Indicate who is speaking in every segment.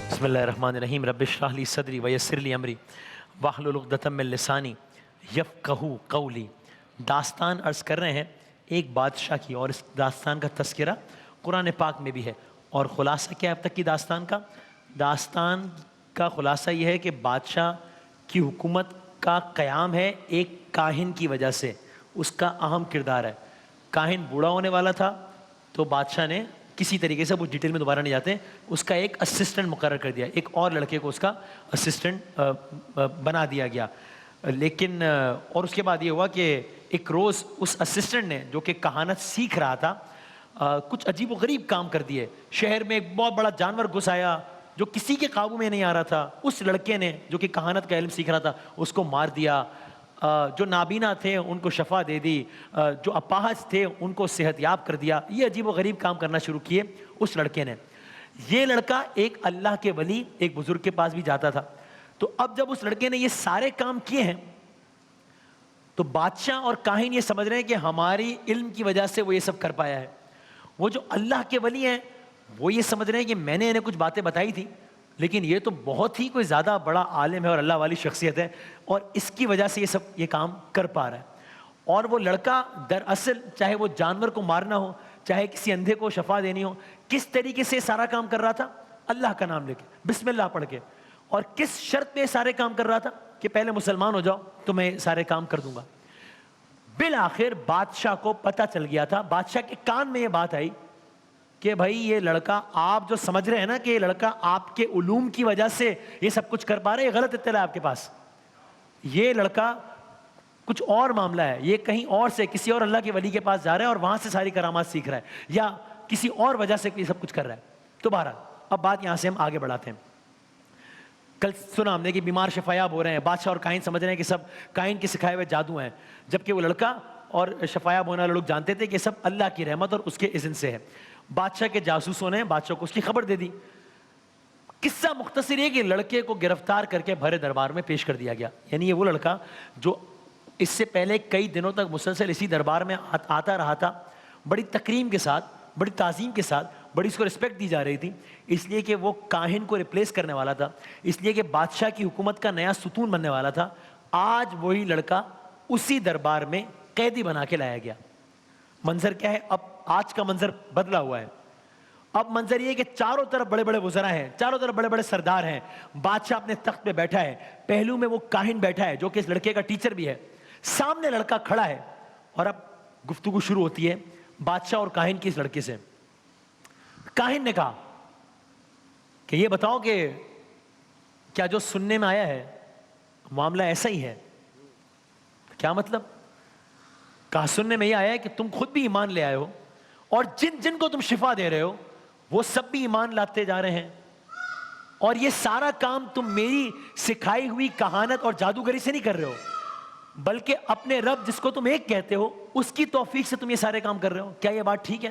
Speaker 1: بسم اللہ الرحمن الرحیم رب اشرح لی صدری ویسر لی امری واحلل عقدۃ من لسانی یفقہوا قولی۔ داستان عرض کر رہے ہیں ایک بادشاہ کی، اور اس داستان کا تذکرہ قرآن پاک میں بھی ہے۔ اور خلاصہ کیا ہے اب تک کی داستان کا؟ داستان کا خلاصہ یہ ہے کہ بادشاہ کی حکومت کا قیام ہے ایک کاہن کی وجہ سے، اس کا اہم کردار ہے۔ کاہن بوڑھا ہونے والا تھا تو بادشاہ نے کسی طریقے سے، وہ ڈیٹیل میں دوبارہ نہیں جاتے، اس کا ایک اسسٹنٹ مقرر کر دیا، ایک اور لڑکے کو اس کا اسسٹنٹ بنا دیا گیا۔ لیکن اور اس کے بعد یہ ہوا کہ ایک روز اس اسسٹنٹ نے، جو کہ کہانت سیکھ رہا تھا، کچھ عجیب و غریب کام کر دیے۔ شہر میں ایک بہت بڑا جانور گھس آیا جو کسی کے قابو میں نہیں آ رہا تھا۔ اس لڑکے نے، جو کہ کہانت کا علم سیکھ رہا تھا، اس کو مار دیا۔ جو نابینا تھے ان کو شفا دے دی، جو اپاہج تھے ان کو صحت یاب کر دیا۔ یہ عجیب و غریب کام کرنا شروع کیے اس لڑکے نے۔ یہ لڑکا ایک اللہ کے ولی، ایک بزرگ کے پاس بھی جاتا تھا۔ تو اب جب اس لڑکے نے یہ سارے کام کیے ہیں تو بادشاہ اور کاہن یہ سمجھ رہے ہیں کہ ہماری علم کی وجہ سے وہ یہ سب کر پایا ہے۔ وہ جو اللہ کے ولی ہیں وہ یہ سمجھ رہے ہیں کہ میں نے انہیں کچھ باتیں بتائی تھی، لیکن یہ تو بہت ہی کوئی زیادہ بڑا عالم ہے اور اللہ والی شخصیت ہے، اور اس کی وجہ سے یہ کام کر پا رہا ہے۔ اور وہ لڑکا دراصل، چاہے وہ جانور کو مارنا ہو، چاہے کسی اندھے کو شفا دینی ہو، کس طریقے سے سارا کام کر رہا تھا؟ اللہ کا نام لے کے، بسم اللہ پڑھ کے۔ اور کس شرط پہ سارے کام کر رہا تھا؟ کہ پہلے مسلمان ہو جاؤ تو میں سارے کام کر دوں گا۔ بالآخر بادشاہ کو پتہ چل گیا تھا، بادشاہ کے کان میں یہ بات آئی کہ بھائی یہ لڑکا، آپ جو سمجھ رہے ہیں نا کہ یہ لڑکا آپ کے علوم کی وجہ سے یہ سب کچھ کر پا رہا ہے، یہ غلط اطلاع ہے آپ کے پاس۔ یہ لڑکا کچھ اور معاملہ ہے، یہ کہیں اور سے کسی اور اللہ کے ولی کے پاس جا رہا ہے اور وہاں سے ساری کرامات سیکھ رہا ہے، یا کسی اور وجہ سے یہ سب کچھ کر رہا ہے۔ تو بہرحال اب بات یہاں سے ہم آگے بڑھاتے ہیں۔ کل سنا ہم نے کہ بیمار شفایاب ہو رہے ہیں، بادشاہ اور کاہن سمجھ رہے ہیں کہ سب کاہن کے سکھائے ہوئے جادو ہیں، جبکہ وہ لڑکا اور شفایاب ہونے والے لوگ جانتے تھے کہ سب اللہ کی رحمت اور اس کے اذن سے ہے۔ بادشاہ کے جاسوسوں نے بادشاہ کو اس کی خبر دے دی۔ قصہ مختصر ہے کہ لڑکے کو گرفتار کر کے بھرے دربار میں پیش کر دیا گیا۔ یعنی یہ وہ لڑکا جو اس سے پہلے کئی دنوں تک مسلسل اسی دربار میں آتا رہا تھا، بڑی تکریم کے ساتھ، بڑی تعظیم کے ساتھ، بڑی اس کو رسپیکٹ دی جا رہی تھی، اس لیے کہ وہ کاہن کو ریپلیس کرنے والا تھا، اس لیے کہ بادشاہ کی حکومت کا نیا ستون بننے والا تھا۔ آج وہی لڑکا اسی دربار میں قیدی بنا کے لایا گیا۔ منظر کیا ہے؟ اب آج کا منظر بدلا ہوا ہے۔ اب منظر یہ ہے کہ چاروں طرف بڑے بڑے وزراء ہیں، چاروں طرف بڑے بڑے سردار ہیں، بادشاہ اپنے تخت پہ بیٹھا ہے، پہلو میں وہ کاہن بیٹھا ہے جو کہ اس لڑکے کا ٹیچر بھی ہے، سامنے لڑکا کھڑا ہے، اور اب گفتگو شروع ہوتی ہے بادشاہ اور کاہن کی اس لڑکے سے۔ کاہن نے کہا کہ یہ بتاؤ کہ کیا جو سننے میں آیا ہے معاملہ ایسا ہی ہے؟ کیا مطلب؟ کہا سننے میں یہ آیا ہے کہ تم خود بھی ایمان لے آئے ہو، اور جن جن کو تم شفا دے رہے ہو وہ سب بھی ایمان لاتے جا رہے ہیں، اور یہ سارا کام تم میری سکھائی ہوئی کہانت اور جادوگری سے نہیں کر رہے ہو، بلکہ اپنے رب جس کو تم ایک کہتے ہو اس کی توفیق سے تم یہ سارے کام کر رہے ہو۔ کیا یہ بات ٹھیک ہے؟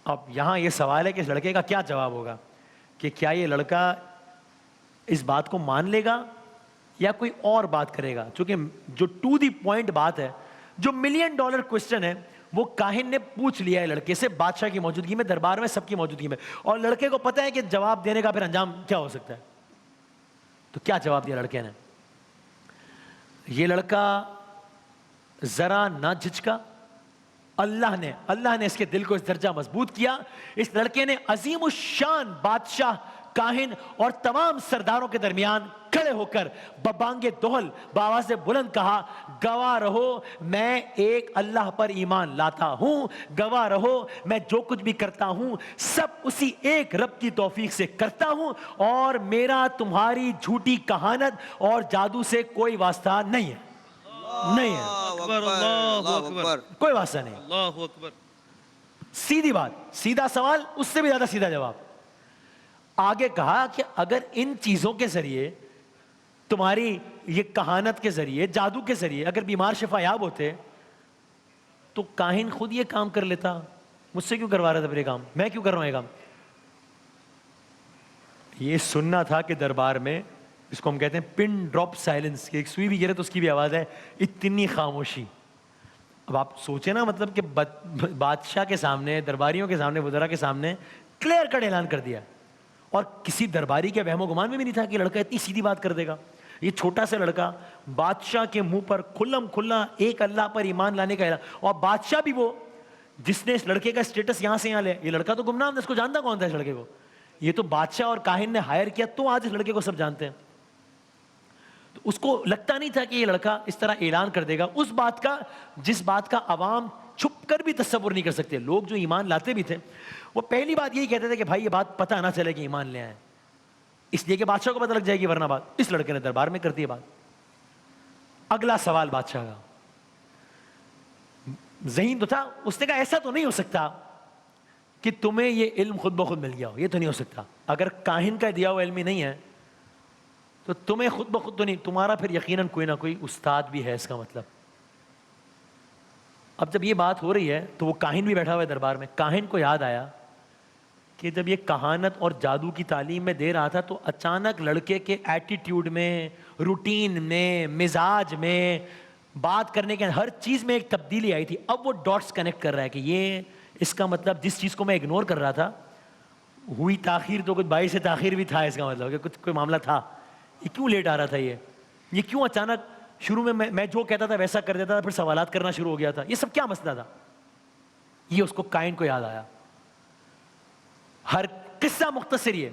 Speaker 1: اب یہاں یہ سوال ہے کہ اس لڑکے کا کیا جواب ہوگا، کہ کیا یہ لڑکا اس بات کو مان لے گا یا کوئی اور بات کرے گا؟ چونکہ جو ٹو دی پوائنٹ بات ہے، جو $1,000,000 کوسچن ہے، وہ کاہن نے پوچھ لیا ہے لڑکے سے، بادشاہ کی موجودگی میں، دربار میں، سب کی موجودگی میں، اور لڑکے کو پتہ ہے کہ جواب دینے کا پھر انجام کیا ہو سکتا ہے۔ تو کیا جواب دیا لڑکے نے؟ یہ لڑکا ذرا نہ جھجکا، اللہ نے اس کے دل کو اس درجہ مضبوط کیا، اس لڑکے نے عظیم الشان بادشاہ، کاہن اور تمام سرداروں کے درمیان کھڑے ہو کر ببانگ دہل بآواز بلند کہا، گواہ رہو میں ایک اللہ پر ایمان لاتا ہوں، گواہ رہو میں جو کچھ بھی کرتا ہوں سب اسی ایک رب کی توفیق سے کرتا ہوں، اور میرا تمہاری جھوٹی کہانت اور جادو سے کوئی واسطہ نہیں ہے، نہیں ہے،
Speaker 2: اللہ اکبر۔
Speaker 1: کوئی واسطہ نہیں۔
Speaker 3: اللہ اکبر۔
Speaker 1: سیدھی بات، سیدھا سوال، اس سے بھی زیادہ سیدھا جواب۔ آگے کہا کہ اگر ان چیزوں کے ذریعے، تمہاری یہ کہانت کے ذریعے، جادو کے ذریعے اگر بیمار شفا یاب ہوتے تو کاہن خود یہ کام کر لیتا، مجھ سے کیوں کروا رہا تھا پھر یہ کام؟ میں کیوں کر رہا ہوں یہ کام؟ یہ سننا تھا کہ دربار میں، اس کو ہم کہتے ہیں پن ڈراپ سائلنس، کہ ایک سوئی بھی گرے تو اس کی بھی آواز ہے، اتنی خاموشی۔ اب آپ سوچیں نا، مطلب کہ بادشاہ کے سامنے، درباریوں کے سامنے، وزراء کے سامنے کلیئر کٹ اعلان کر دیا، اور کسی درباری کے وہم و گمان میں بھی نہیں تھا کہ لڑکا اتنی سیدھی بات کر دے گا. یہ چھوٹا سا لڑکا بادشاہ کے منہ پر کھلم کھلا ایک اللہ پر ایمان لانے کا اعلان, اور بادشاہ بھی وہ جس نے اس لڑکے کا اسٹیٹس یہاں سے یہاں لے. یہ لڑکا تو گمنام تھا, اس کو جانتا کون تھا اس لڑکے کو؟ یہ تو بادشاہ اور کاہن نے ہائر کیا, تو آج اس لڑکے کو سب جانتے ہیں. تو اس کو لگتا نہیں تھا کہ یہ لڑکا اس طرح اعلان کر دے گا اس بات کا جس بات کا عوام چھپ کر بھی تصور نہیں کر سکتے. لوگ جو ایمان لاتے بھی تھے وہ پہلی بات یہی کہتے تھے کہ بھائی یہ بات پتہ نہ چلے کہ ایمان لے آئے, اس لیے کہ بادشاہ کو پتہ لگ جائے گی, ورنہ بات. اس لڑکے نے دربار میں کر دی بات. اگلا سوال بادشاہ کا ذہین تو تھا, اس نے کہا ایسا تو نہیں ہو سکتا کہ تمہیں یہ علم خود بخود مل گیا ہو, یہ تو نہیں ہو سکتا. اگر کاہن کا دیا ہوا علم ہی نہیں ہے تو تمہیں خود بخود تو نہیں, تمہارا پھر یقیناً کوئی نہ کوئی استاد بھی ہے اس کا مطلب. اب جب یہ بات ہو رہی ہے تو وہ کاہن بھی بیٹھا ہوا ہے دربار میں. کاہن کو یاد آیا کہ جب یہ کہانت اور جادو کی تعلیم میں دے رہا تھا تو اچانک لڑکے کے ایٹیٹیوڈ میں, روٹین میں, مزاج میں, بات کرنے کے ہر چیز میں ایک تبدیلی آئی تھی. اب وہ ڈاٹس کنیکٹ کر رہا ہے کہ یہ اس کا مطلب جس چیز کو میں اگنور کر رہا تھا ہوئی تاخیر تو کچھ 22 سے تاخیر بھی تھا, اس کا مطلب کہ کچھ کوئی معاملہ تھا. یہ کیوں لیٹ آ رہا تھا, یہ کیوں اچانک شروع میں جو کہتا تھا ویسا کر دیتا تھا, پھر سوالات کرنا شروع ہو گیا تھا, یہ سب کیا مسئلہ تھا؟ یہ اس کو کائن کو یاد آیا. ہر قصہ مختصر یہ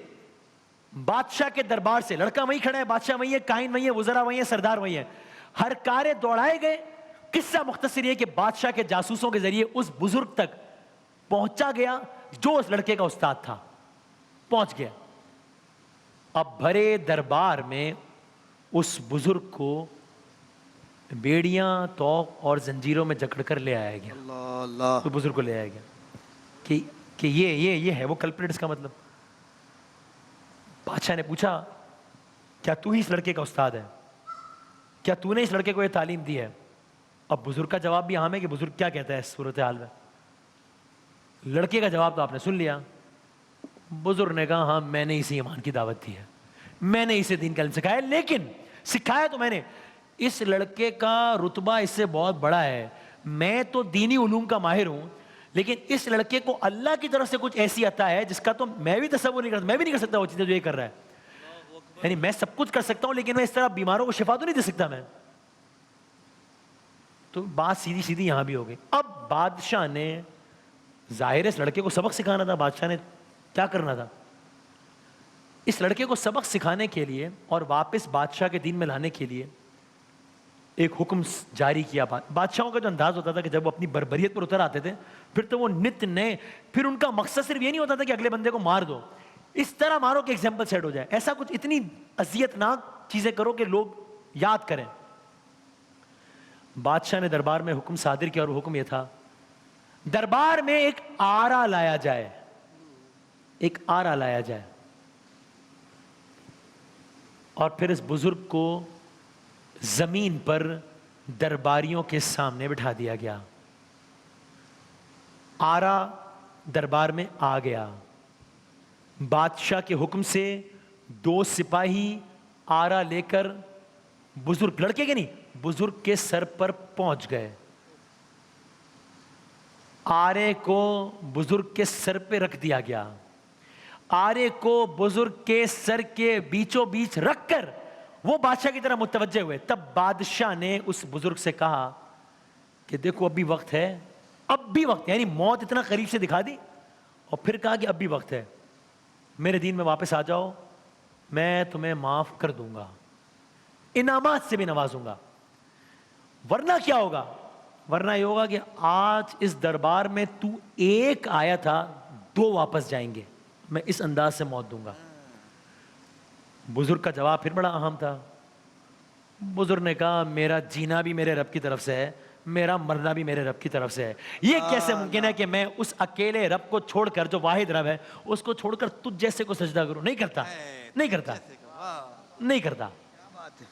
Speaker 1: بادشاہ کے دربار سے, لڑکا وہیں کھڑا ہے, بادشاہ وہیں ہے, کائن وہیں ہے, وزرا وہیں ہے, سردار وہیں ہے, ہر کارے دوڑائے گئے. قصہ مختصر یہ کہ بادشاہ کے جاسوسوں کے ذریعے اس بزرگ تک پہنچا گیا جو اس لڑکے کا استاد تھا, پہنچ گیا. اب بھرے دربار میں اس بزرگ کو بیڑیاں, توق اور زنجیروں میں جکڑ کر لے آیا گیا. تو بزرگ کو لے آیا گیا کہ یہ ہے وہ کلپریٹ. اس کا مطلب بادشاہ نے پوچھا کیا تو ہی اس لڑکے کا استاد ہے, کیا تو نے اس لڑکے کو یہ تعلیم دی ہے؟ اب بزرگ کا جواب بھی عام ہے کہ بزرگ کیا کہتا ہے اس صورتحال میں. لڑکے کا جواب تو آپ نے سن لیا. بزرگ نے کہا ہاں میں نے اسے ایمان کی دعوت دی ہے, میں نے اسے دین کا علم سکھایا, لیکن سکھایا تو میں نے, اس لڑکے کا رتبہ اس سے بہت بڑا ہے. میں تو دینی علوم کا ماہر ہوں, لیکن اس لڑکے کو اللہ کی طرف سے کچھ ایسی عطا ہے جس کا تو میں بھی تصور نہیں کرتا, میں بھی نہیں کر سکتا وہ چیزیں جو یہ کر رہا ہے. یعنی میں سب کچھ کر سکتا ہوں لیکن میں اس طرح بیماروں کو شفا تو نہیں دے سکتا میں. تو بات سیدھی سیدھی یہاں بھی ہو گئی. اب بادشاہ نے, ظاہر ہے اس لڑکے کو سبق سکھانا تھا, بادشاہ نے کیا کرنا تھا, اس لڑکے کو سبق سکھانے کے لیے اور واپس بادشاہ کے دین میں لانے کے لیے ایک حکم جاری کیا. بادشاہوں کا جو انداز ہوتا تھا کہ جب وہ اپنی بربریت پر اتر آتے تھے پھر تو وہ نت نئے, پھر ان کا مقصد صرف یہ نہیں ہوتا تھا کہ اگلے بندے کو مار دو, اس طرح مارو کہ ایگزامپل سیٹ ہو جائے. ایسا کچھ اتنی اذیت ناک چیزیں کرو کہ لوگ یاد کریں. بادشاہ نے دربار میں حکم صادر کیا اور وہ حکم یہ تھا دربار میں ایک آرا لایا جائے, ایک آرا لایا جائے, اور پھر اس بزرگ کو زمین پر درباریوں کے سامنے بٹھا دیا گیا. آرا دربار میں آ گیا. بادشاہ کے حکم سے 2 سپاہی آرا لے کر بزرگ, لڑکے کے نہیں, بزرگ کے سر پر پہنچ گئے. آرے کو بزرگ کے سر پہ رکھ دیا گیا. آرے کو بزرگ کے سر کے بیچوں بیچ رکھ کر وہ بادشاہ کی طرح متوجہ ہوئے. تب بادشاہ نے اس بزرگ سے کہا کہ دیکھو اب بھی وقت ہے, اب بھی وقت, یعنی موت اتنا قریب سے دکھا دی, اور پھر کہا کہ اب بھی وقت ہے, میرے دین میں واپس آ جاؤ, میں تمہیں معاف کر دوں گا, انعامات سے بھی نوازوں گا. ورنہ کیا ہوگا, ورنہ یہ ہوگا کہ آج اس دربار میں تو ایک آیا تھا, 2 واپس جائیں گے, میں اس انداز سے موت دوں گا. بزرگ کا جواب پھر بڑا اہم تھا. بزرگ نے کہا میرا جینا بھی میرے رب کی طرف سے ہے, میرا مرنا بھی میرے رب کی طرف سے ہے. یہ کیسے ممکن ہے کہ میں اس اکیلے رب کو چھوڑ کر, جو واحد رب ہے, اس کو چھوڑ کر تجھ جیسے کو سجدہ کروں؟ نہیں کرتا, نہیں کرتا, نہیں کرتا.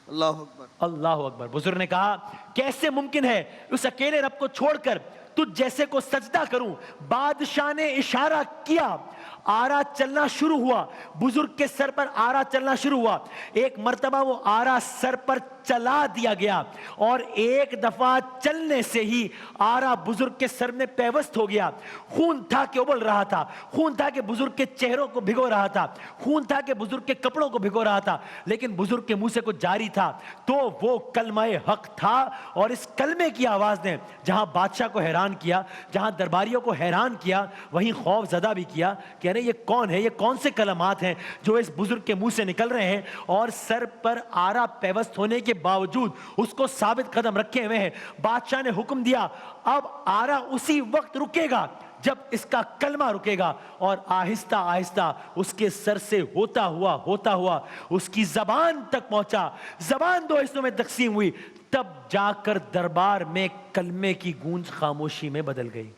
Speaker 2: اللہ اکبر,
Speaker 1: اللہ اکبر. بزرگ نے کہا کیسے ممکن ہے اس اکیلے رب کو چھوڑ کر تجھ جیسے کو سجدہ کروں؟ بادشاہ نے اشارہ کیا, آرا چلنا شروع ہوا، بزرگ کے سر پر آرا چلنا شروع ہوا. ایک مرتبہ وہ آرا سر پر چلا دیا گیا اور ایک دفعہ چلنے سے ہی آرا بزرگ کے سر میں پیوست ہو گیا. خون تھا کہ ابل رہا تھا، خون تھا کہ بزرگ کے چہروں کو بھگو رہا تھا، خون تھا کہ بزرگ کے کپڑوں کو بھگو رہا تھا، لیکن بزرگ کے منہ سے کچھ جاری تھا. تو وہ کلمہ حق تھا، اور اس کلمے کی آواز نے جہاں بادشاہ کو حیران کیا، جہاں درباریوں کو حیران کیا، وہیں خوف زدہ بھی کیا کہ ارے یہ کون ہے، یہ کون سے کلمات ہیں جو اس بزرگ کے منہ سے نکل رہے ہیں، اور سر پر آرا پیوست ہونے کے باوجود اس کو ثابت قدم رکھے ہوئے ہیں. بادشاہ نے حکم دیا اب آرا اسی وقت رکے گا جب اس کا کلمہ رکے گا، اور آہستہ آہستہ اس کے سر سے ہوتا ہوا اس کی زبان تک پہنچا. زبان دو حصوں میں تقسیم ہوئی، تب جا کر دربار میں کلمے کی گونج خاموشی میں بدل گئی،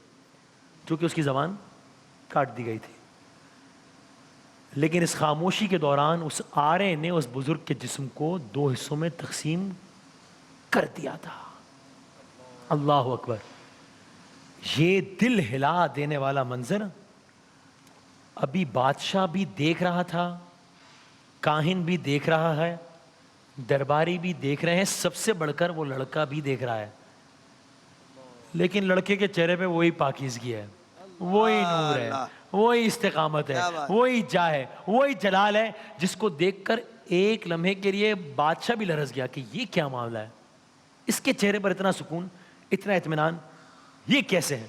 Speaker 1: کیونکہ اس کی زبان کاٹ دی گئی تھی. لیکن اس خاموشی کے دوران اس آرے نے اس بزرگ کے جسم کو دو حصوں میں تقسیم کر دیا تھا. اللہ اکبر. یہ دل ہلا دینے والا منظر ابھی بادشاہ بھی دیکھ رہا تھا، کاہن بھی دیکھ رہا ہے، درباری بھی دیکھ رہے ہیں، سب سے بڑھ کر وہ لڑکا بھی دیکھ رہا ہے. لیکن لڑکے کے چہرے پہ وہی پاکیزگی ہے، وہی نور ہے، وہی استقامت ہے، وہی جاہ ہے، وہی جلال ہے جس کو دیکھ کر ایک لمحے کے لیے بادشاہ بھی لرز گیا کہ یہ کیا معاملہ ہے، اس کے چہرے پر اتنا سکون، اتنا اطمینان، یہ کیسے ہے.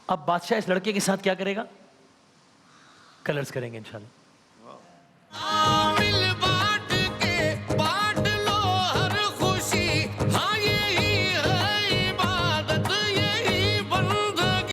Speaker 1: اب بادشاہ اس لڑکے کے ساتھ کیا کرے گا؟ کلرز کریں گے انشاءاللہ.